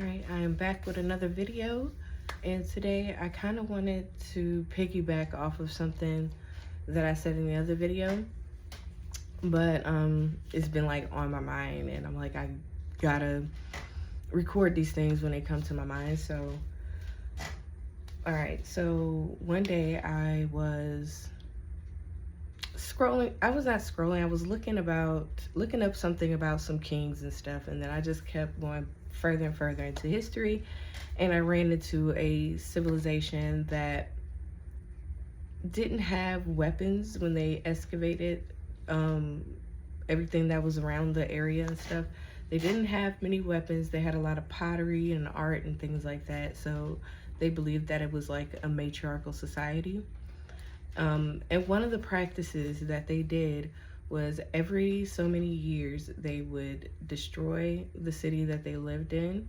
Alright, I am back with another video, and today I kind of wanted to piggyback off of something that I said in the other video, but it's been like on my mind, and I'm like, I gotta record these things when they come to my mind. So alright, so one day I was scrolling. I was not scrolling, I was looking up something about some kings and stuff, and then I just kept going further and further into history, and I ran into a civilization that didn't have weapons when they excavated everything that was around the area and stuff. They didn't have many weapons. They had a lot of pottery and art and things like that, so they believed that it was like a matriarchal society. And one of the practices that they did was every so many years they would destroy the city that they lived in,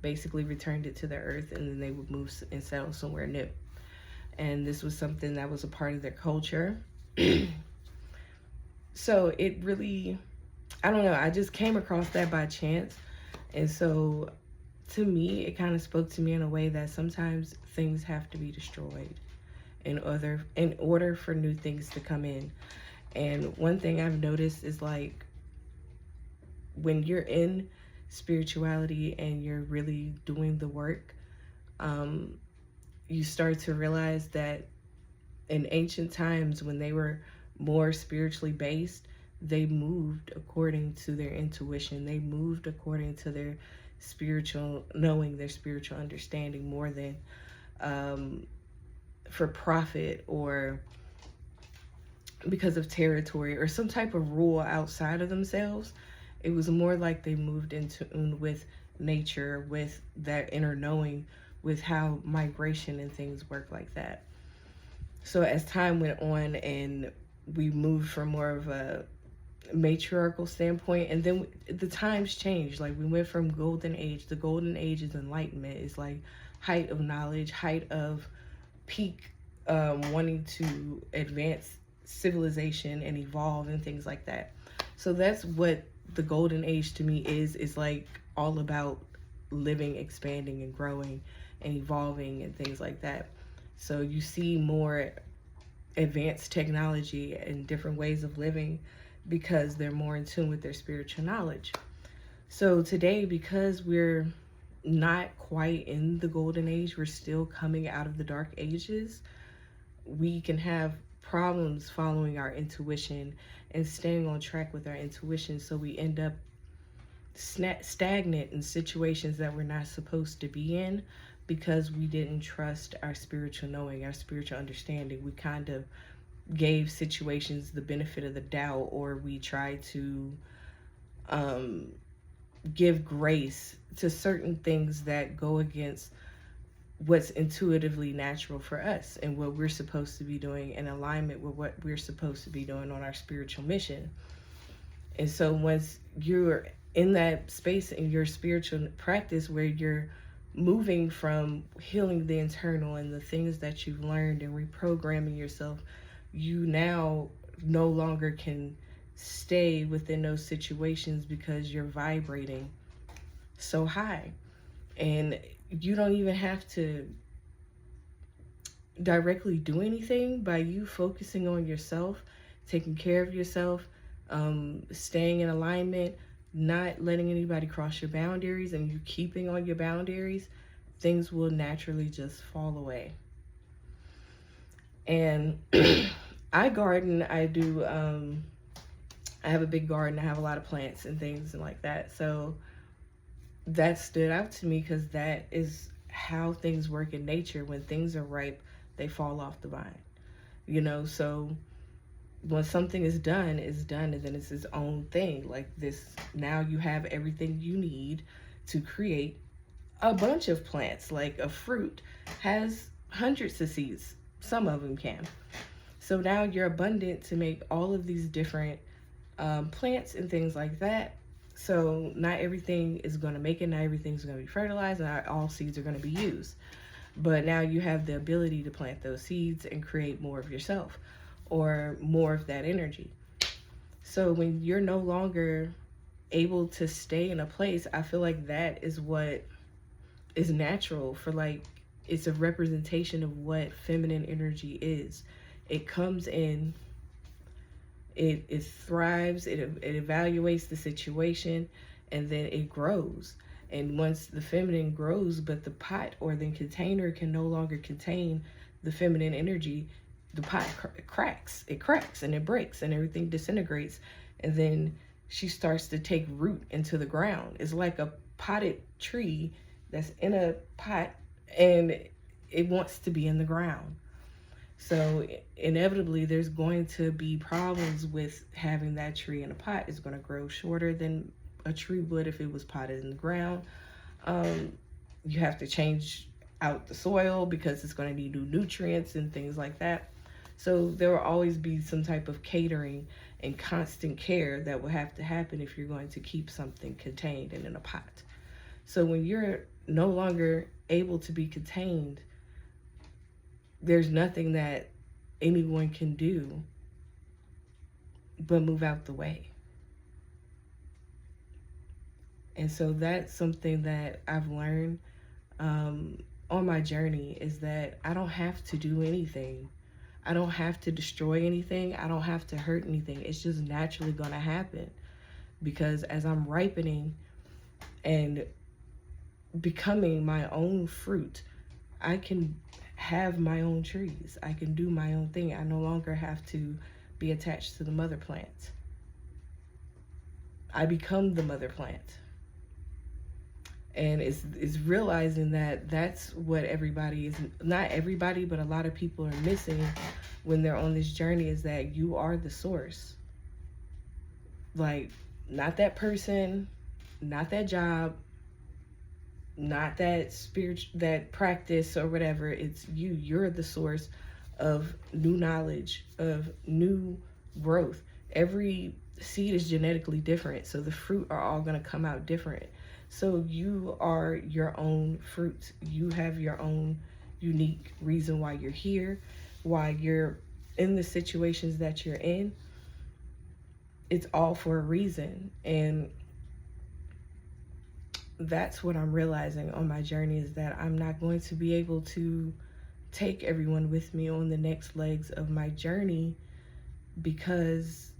basically returned it to the earth, and then they would move and settle somewhere new. And this was something that was a part of their culture. So it really, I don't know, I just came across that by chance. And so to me, it kind of spoke to me in a way that sometimes things have to be destroyed in order for new things to come in. And one thing I've noticed is, like, when you're in spirituality and you're really doing the work, you start to realize that in ancient times, when they were more spiritually based, they moved according to their intuition. They moved according to their spiritual knowing, their spiritual understanding, more than for profit or because of territory or some type of rule outside of themselves. It was more like they moved in tune with nature, with that inner knowing, with how migration and things work like that. So as time went on and we moved from more of a matriarchal standpoint, and then the times changed. Like, we went from golden age. The golden age is enlightenment. It's like height of knowledge, height of peak, wanting to advance civilization and evolve and things like that. So that's what the golden age to me is like all about living, expanding, and growing and evolving and things like that. So you see more advanced technology and different ways of living because they're more in tune with their spiritual knowledge. So today, because we're not quite in the golden age, we're still coming out of the dark ages, we can have problems following our intuition and staying on track with our intuition. So we end up stagnant in situations that we're not supposed to be in because we didn't trust our spiritual knowing, our spiritual understanding. We kind of gave situations the benefit of the doubt, or we tried to give grace to certain things that go against what's intuitively natural for us and what we're supposed to be doing in alignment with what we're supposed to be doing on our spiritual mission. And so once you're in that space in your spiritual practice where you're moving from healing the internal and the things that you've learned and reprogramming yourself, you now no longer can stay within those situations because you're vibrating so high. And you don't even have to directly do anything. By you focusing on yourself, taking care of yourself, staying in alignment, not letting anybody cross your boundaries, and you keeping on your boundaries, things will naturally just fall away. And I garden. I have a big garden. I have a lot of plants and things and like that. So that stood out to me because that is how things work in nature. When things are ripe, they fall off the vine, so when something is done, and then it's its own thing. Like this, now you have everything you need to create a bunch of plants. Like a fruit has hundreds of seeds, some of them can. So now you're abundant to make all of these different plants and things like that. So not everything is going to make it, not everything's going to be fertilized, and not all seeds are going to be used. But now you have the ability to plant those seeds and create more of yourself or more of that energy. So when you're no longer able to stay in a place, I feel like that is what is natural for like, it's a representation of what feminine energy is. It comes in, it thrives, it evaluates the situation, and then it grows. And once the feminine grows, but the pot or the container can no longer contain the feminine energy, the pot cracks. It cracks and it breaks and everything disintegrates. And then she starts to take root into the ground. It's like a potted tree that's in a pot and it wants to be in the ground. So inevitably there's going to be problems with having that tree in a pot. It's going to grow shorter than a tree would if it was potted in the ground. You have to change out the soil because it's going to need new nutrients and things like that. So there will always be some type of catering and constant care that will have to happen if you're going to keep something contained and in a pot. So when you're no longer able to be contained, there's nothing that anyone can do but move out the way. And so that's something that I've learned on my journey, is that I don't have to do anything. I don't have to destroy anything. I don't have to hurt anything. It's just naturally going to happen, because as I'm ripening and becoming my own fruit, I can have my own trees. I can do my own thing. I no longer have to be attached to the mother plant. I become the mother plant. And it's realizing that that's what everybody is, not everybody, but a lot of people are missing when they're on this journey, is that you are the source. Like, not that person, not that job, not that that practice or whatever. It's you. You're the source of new knowledge, of new growth. Every seed is genetically different, so the fruit are all going to come out different. So you are your own fruit. You have your own unique reason why you're here, why you're in the situations that you're in. It's all for a reason. And that's what I'm realizing on my journey, is that I'm not going to be able to take everyone with me on the next legs of my journey, because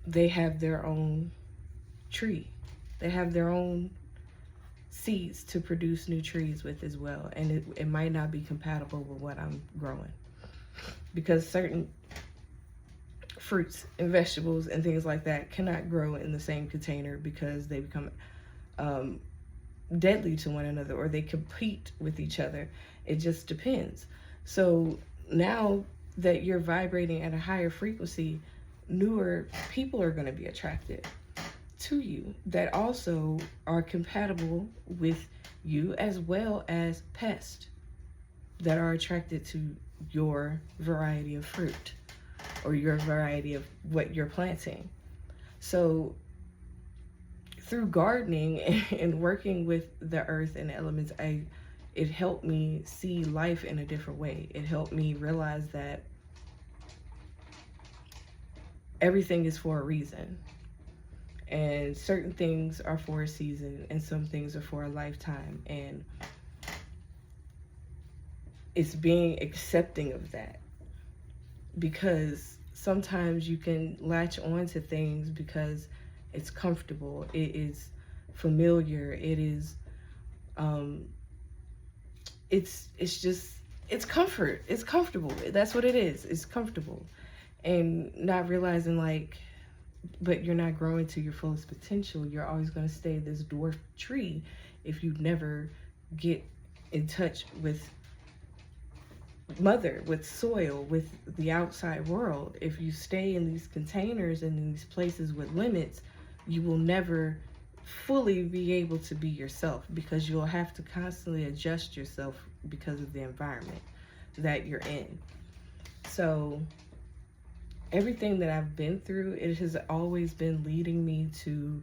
they have their own tree. They have their own seeds to produce new trees with as well. And it might not be compatible with what I'm growing, because certain fruits and vegetables and things like that cannot grow in the same container, because they become deadly to one another, or they compete with each other. It just depends. So now that you're vibrating at a higher frequency, newer people are going to be attracted to you that also are compatible with you, as well as pests that are attracted to your variety of fruit or your variety of what you're planting. So through gardening and working with the earth and the elements, it helped me see life in a different way. It helped me realize that everything is for a reason. And certain things are for a season, and some things are for a lifetime. And it's being accepting of that, because sometimes you can latch on to things because it's comfortable, it is familiar, it is it's comfort, it's comfortable. That's what it is. It's comfortable. And not realizing, like, but you're not growing to your fullest potential. You're always going to stay this dwarf tree if you never get in touch with mother, with soil, with the outside world. If you stay in these containers and in these places with limits, you will never fully be able to be yourself, because you'll have to constantly adjust yourself because of the environment that you're in. So everything that I've been through, it has always been leading me to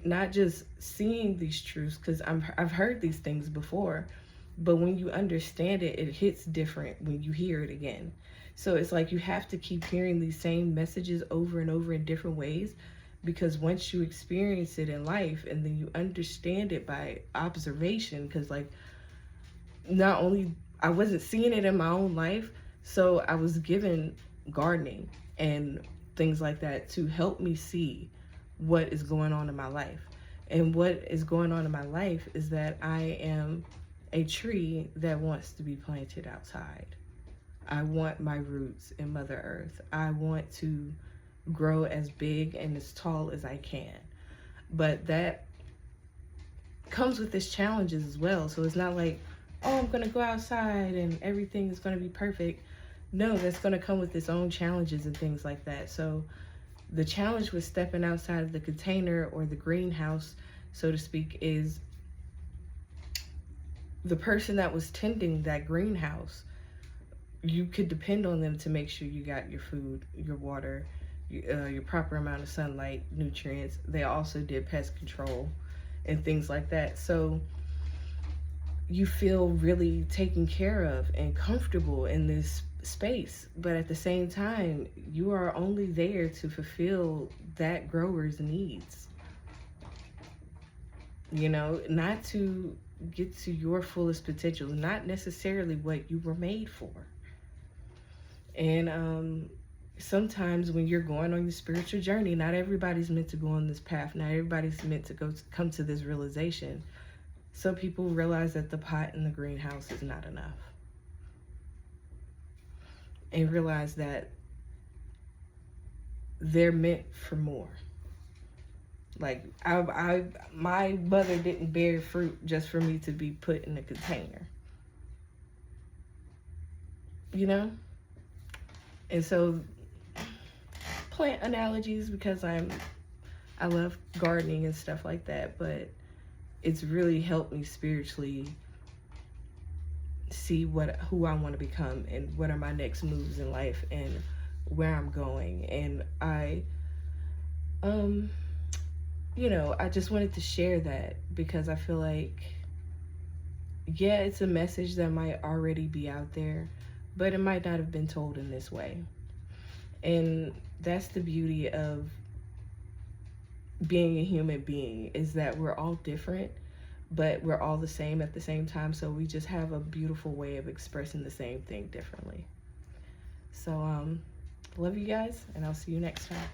not just seeing these truths, because I've heard these things before, but when you understand it, it hits different when you hear it again. So it's like you have to keep hearing these same messages over and over in different ways, because once you experience it in life and then you understand it by observation, because like not only I wasn't seeing it in my own life, so I was given gardening and things like that to help me see what is going on in my life. And what is going on in my life is that I am a tree that wants to be planted outside. I want my roots in Mother Earth. I want to grow as big and as tall as I can. But that comes with its challenges as well. So it's not like, oh, I'm gonna go outside and everything is gonna be perfect. No, that's gonna come with its own challenges and things like that. So the challenge with stepping outside of the container or the greenhouse, so to speak, is the person that was tending that greenhouse. You could depend on them to make sure you got your food, your water, your proper amount of sunlight, nutrients. They also did pest control and things like that. So you feel really taken care of and comfortable in this space, but at the same time you are only there to fulfill that grower's needs, you know, not to get to your fullest potential, not necessarily what you were made for. And sometimes when you're going on your spiritual journey, not everybody's meant to go on this path, not everybody's meant to come to this realization. Some people realize that the pot in the greenhouse is not enough, and realize that they're meant for more. Like my mother didn't bear fruit just for me to be put in a container, you know? And so plant analogies, because I love gardening and stuff like that, but it's really helped me spiritually see who I want to become and what are my next moves in life and where I'm going. And I you know, I just wanted to share that because I feel like, yeah, it's a message that might already be out there, but it might not have been told in this way. And that's the beauty of being a human being, is that we're all different, but we're all the same at the same time. So we just have a beautiful way of expressing the same thing differently. So love you guys, and I'll see you next time.